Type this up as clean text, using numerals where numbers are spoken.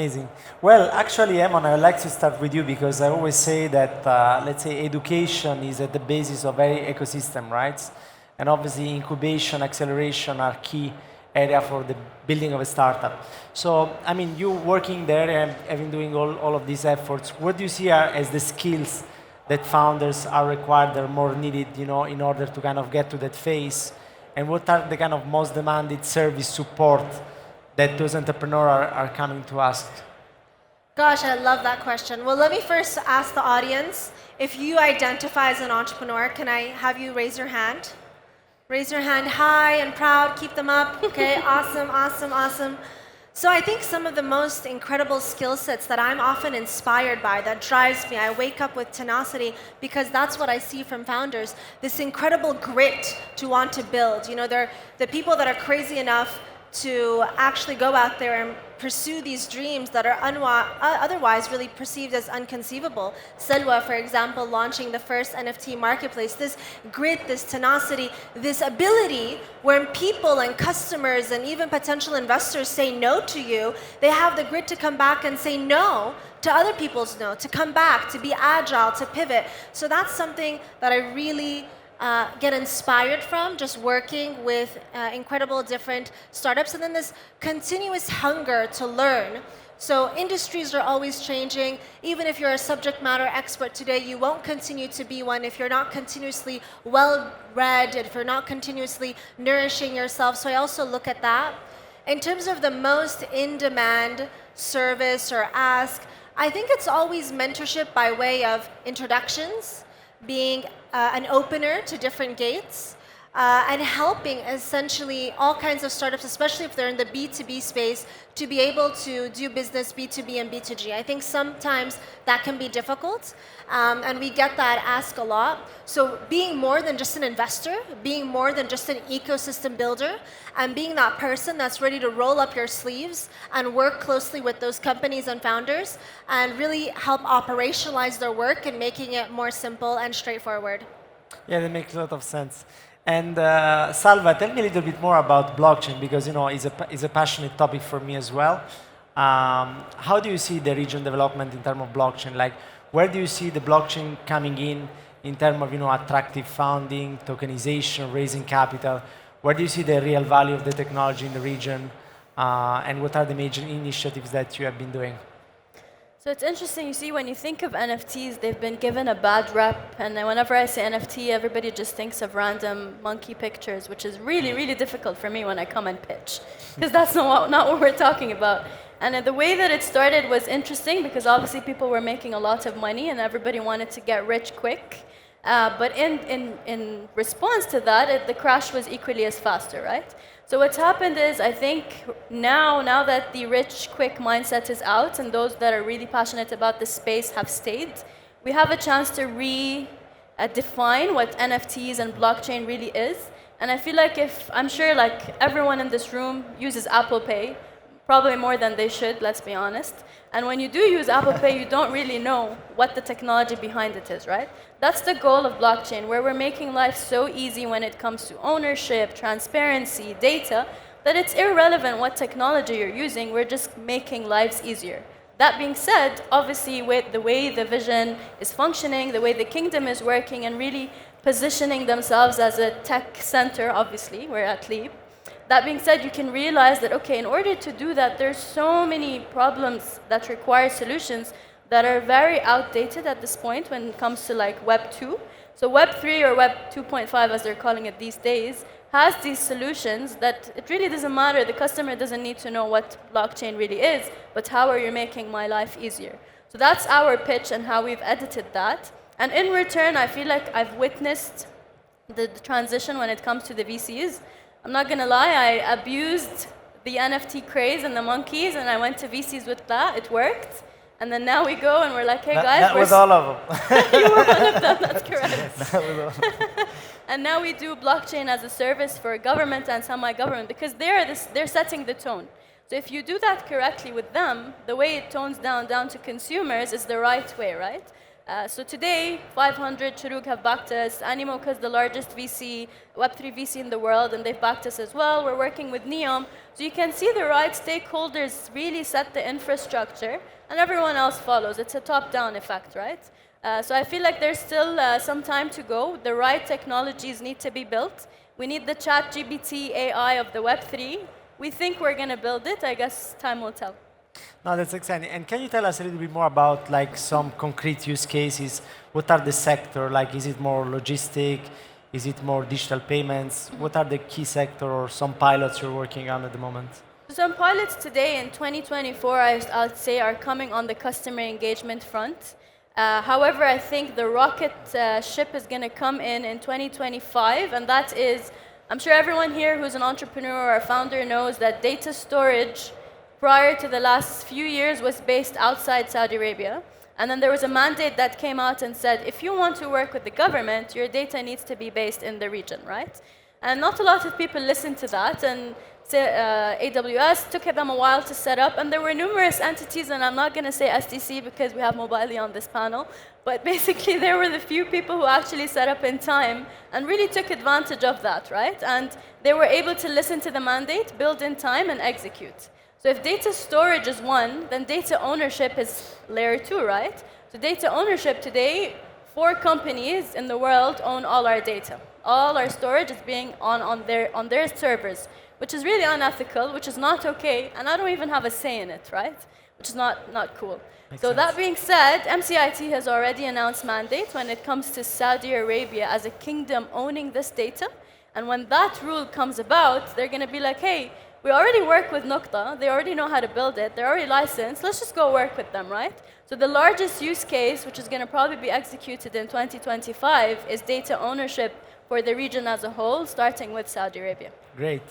Amazing. Well, actually, Emon, I would like to start with you because I always say that, let's say, education is at the basis of any ecosystem, right? And obviously, incubation, acceleration are key area for the building of a startup. So, I mean, you working there and having doing all of these efforts, what do you see are as the skills that founders are required, are more needed, in order to kind of get to that phase? And what are the kind of most demanded service support that those entrepreneurs are coming to ask? Gosh, I love that question. Well, let me first ask the audience, if you identify as an entrepreneur, can I have you raise your hand? Raise your hand high and proud, keep them up. Okay, awesome, awesome, awesome. So I think some of the most incredible skill sets that I'm often inspired by, that drives me, I wake up with tenacity because that's what I see from founders, this incredible grit to want to build. They're the people that are crazy enough to actually go out there and pursue these dreams that are otherwise really perceived as unconceivable. Selwa, for example, launching the first NFT marketplace, this grit, this tenacity, this ability when people and customers and even potential investors say no to you, they have the grit to come back and say no to other people's no, to come back, to be agile, to pivot. So that's something that I really get inspired from, just working with incredible different startups, and then this continuous hunger to learn. So industries are always changing. Even if you're a subject matter expert today, you won't continue to be one if you're not continuously well-read, if you're not continuously nourishing yourself. So I also look at that. In terms of the most in-demand service or ask, I think it's always mentorship by way of introductions, being an opener to different gates, and helping essentially all kinds of startups, especially if they're in the B2B space, to be able to do business B2B and B2G. I think sometimes that can be difficult, and we get that ask a lot. So being more than just an investor, being more than just an ecosystem builder, and being that person that's ready to roll up your sleeves and work closely with those companies and founders and really help operationalize their work and making it more simple and straightforward. Yeah, that makes a lot of sense. And Salva, tell me a little bit more about blockchain because it's a passionate topic for me as well. How do you see the region development in terms of blockchain? Like, where do you see the blockchain coming in terms of attractive funding, tokenization, raising capital? Where do you see the real value of the technology in the region? And what are the major initiatives that you have been doing? So it's interesting, you see, when you think of NFTs, they've been given a bad rep, and then whenever I say NFT, everybody just thinks of random monkey pictures, which is really, really difficult for me when I come and pitch, because that's not what we're talking about. And the way that it started was interesting, because obviously people were making a lot of money, and everybody wanted to get rich quick. But in response to that, the crash was equally as faster, right? So what's happened is, I think now that the rich, quick mindset is out and those that are really passionate about the space have stayed, we have a chance to redefine what NFTs and blockchain really is. And I feel like I'm sure like everyone in this room uses Apple Pay, probably more than they should, let's be honest. And when you do use Apple Pay, you don't really know what the technology behind it is, right? That's the goal of blockchain, where we're making life so easy when it comes to ownership, transparency, data, that it's irrelevant what technology you're using, we're just making lives easier. That being said, obviously with the way the vision is functioning, the way the kingdom is working and really positioning themselves as a tech center, obviously, we're at Leap. That being said, you can realize that, okay, in order to do that, there's so many problems that require solutions that are very outdated at this point when it comes to like Web 2. So Web 3 or Web 2.5, as they're calling it these days, has these solutions that it really doesn't matter. The customer doesn't need to know what blockchain really is, but how are you making my life easier? So that's our pitch and how we've edited that. And in return, I feel like I've witnessed the transition when it comes to the VCs. I'm not going to lie, I abused the NFT craze and the monkeys, and I went to VCs with that. It worked. And then now we go and we're like, hey guys, that was all of them. You were one of them, that's correct. Yes, that was all of them. And now we do blockchain as a service for government and semi-government because they're setting the tone. So if you do that correctly with them, the way it tones down to consumers is the right way, right? So today, 500 Shuruk have backed us. Animoca is the largest VC, Web3 VC in the world, and they've backed us as well. We're working with Neom. So you can see the right stakeholders really set the infrastructure, and everyone else follows. It's a top-down effect, right? So I feel like there's still some time to go. The right technologies need to be built. We need the ChatGPT AI of the Web3. We think we're going to build it. I guess time will tell. No, that's exciting. And can you tell us a little bit more about like some concrete use cases? What are the sector? Like, is it more logistic? Is it more digital payments? What are the key sector or some pilots you're working on at the moment? Some pilots today in 2024, I'd say, are coming on the customer engagement front. However, I think the rocket ship is going to come in 2025, and that is, I'm sure everyone here who's an entrepreneur or a founder knows that data storage prior to the last few years was based outside Saudi Arabia. And then there was a mandate that came out and said, if you want to work with the government, your data needs to be based in the region, right? And not a lot of people listened to that, and AWS took them a while to set up, and there were numerous entities, and I'm not going to say SDC because we have Mobily on this panel, but basically there were the few people who actually set up in time and really took advantage of that, right? And they were able to listen to the mandate, build in time, and execute. So if data storage is one, then data ownership is layer 2, right? So data ownership today, 4 companies in the world own all our data. All our storage is being on their servers, which is really unethical, which is not okay, and I don't even have a say in it, right? Which is not cool. Makes So sense. that being said, MCIT has already announced mandates when it comes to Saudi Arabia as a kingdom owning this data, and when that rule comes about, they're going to be like, hey, we already work with Nokta, they already know how to build it, they're already licensed, let's just go work with them, right? So the largest use case, which is going to probably be executed in 2025, is data ownership for the region as a whole, starting with Saudi Arabia. Great.